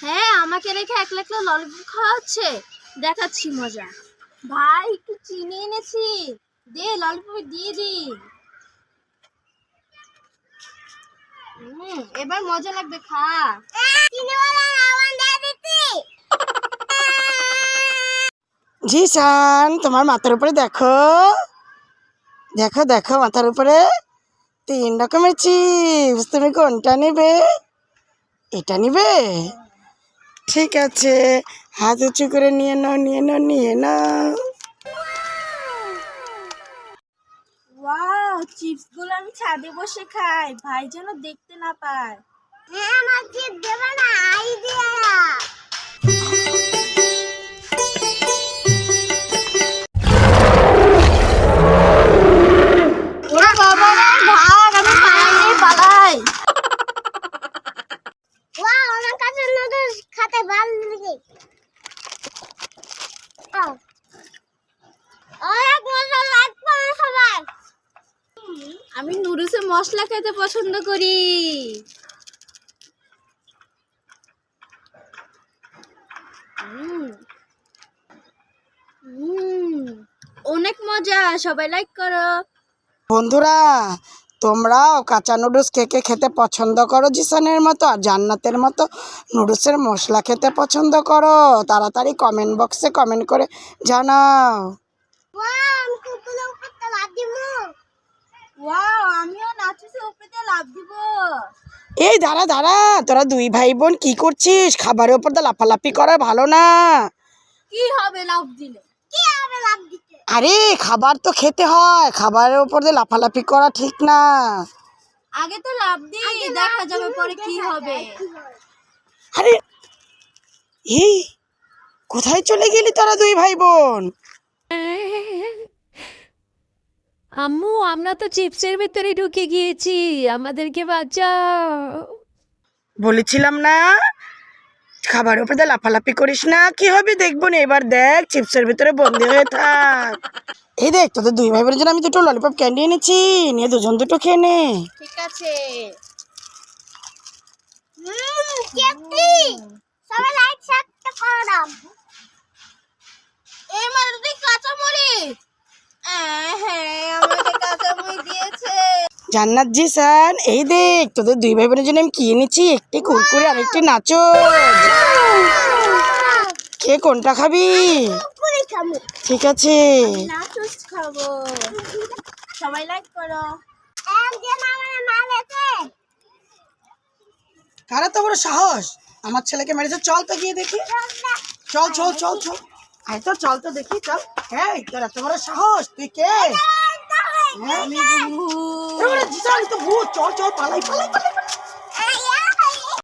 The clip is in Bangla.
হ্যাঁ, আমাকে রেখে একলা একলা ললিপপ খাওয়াচ্ছে। দেখাচ্ছি মজা। ভাই একটু চিনি এনেছি, দে ললিপপ দিয়ে দি। এবার মজা লাগবে, খা। জিসান, তোমার মাথার উপরে দেখো, দেখো দেখো মাথার উপরে 3 রকমের চিপস। তুমি কোনটা নেবে? এটা নিবে? ঠিক আছে, হাত উঁচু করে নিয়ে নাও, নিয়ে নাও, নিয়ে নাও। ওয়াও, চিপস গুলো আমি ছাদে বসে খাই, ভাই যেন দেখতে না পায়। হ্যাঁ, আমার চিপস দেবে না, আইডিয়া। ওরে বাবা রে, ভাগ, আমি পালাই পালাই। ওয়াও, আমার কাছে নুডলস খেতে ভালো লাগে। অনেক মজা লাগবে সবাই। আমি নুডলসে মশলা খেতে পছন্দ করি। অনেক মজা, সবাই লাইক করো। বন্ধুরা, তোমরাও কাঁচা নুডলস কে কে খেতে পছন্দ করো জিসানের মতো, আর জান্নাতের মতো নুডলসের মশলা খেতে পছন্দ করো? তাড়াতাড়ি কমেন্ট বক্সে কমেন্ট করে জানাও। ওয়াও, আমিও নাচুসে উপরে লাফ দিব। এই দাঁড়া দাঁড়া, তোরা 2 ভাই বোন কি করছিস? খাবারের উপর তো লাফালাফি করা ভালো না। কি হবে লাফ দিলে? কি হবে লাফ দিতে? আরে খাবার তো খেতে হয়, খাবারের উপর দিয়ে লাফালাফি করা ঠিক না। আগে তো লাফ দিই, দেখা যাবে পরে কি হবে। আরে এই কোথায় চলে গেলি তোরা 2 ভাই বোন? আম্মু, আমরা তো চিপসের ভেতরে ঢুকে গিয়েছি, আমাদেরকে বাঁচাও। বলেছিলাম না খাবার উপরে দিয়ে লাফালাফি করিস না, কি হবে দেখবো না। এবার দেখ, চিপসের ভিতরে বন্দি হয়ে থাক। এই দেখ, তোদের 2 ভাই বোনের জন্য আমি 2টো ললিপপ ক্যান্ডি এনেছি, নিয়ে 2জন 2টো খেয়ে নে। ঠিক আছে। কেপি, সবাই লাইক সাবস্ক্রাইব করে দাও। এই মারুতি কাঁচা মরিচ। হ্যাঁ, আমাকে কাঁচা মরিচ দিয়েছে। জান্নাত জিসান, এই দেখ তোদের 2 ভাই বোনের জন্য আমি কি এনেছি, একটি কুরকুরে আর একটি নাচোস। কে কোনটা খাবি? কুরকুরে খাবো। ঠিক আছে, নাচোস খাবো। সবাই লাইক করো। একজন আমার মারছে। কারা তো বড় সাহস আমার ছেলেকে মেরেছে? চল তো গিয়ে দেখি, চল চল চল চল, আয় তো, চল তো দেখি, চল। এই তোর এত বড় সাহস, তুই কে? আমি ভূত। জিসান তো ভূত, চল চল পালাই পালাই পালাই।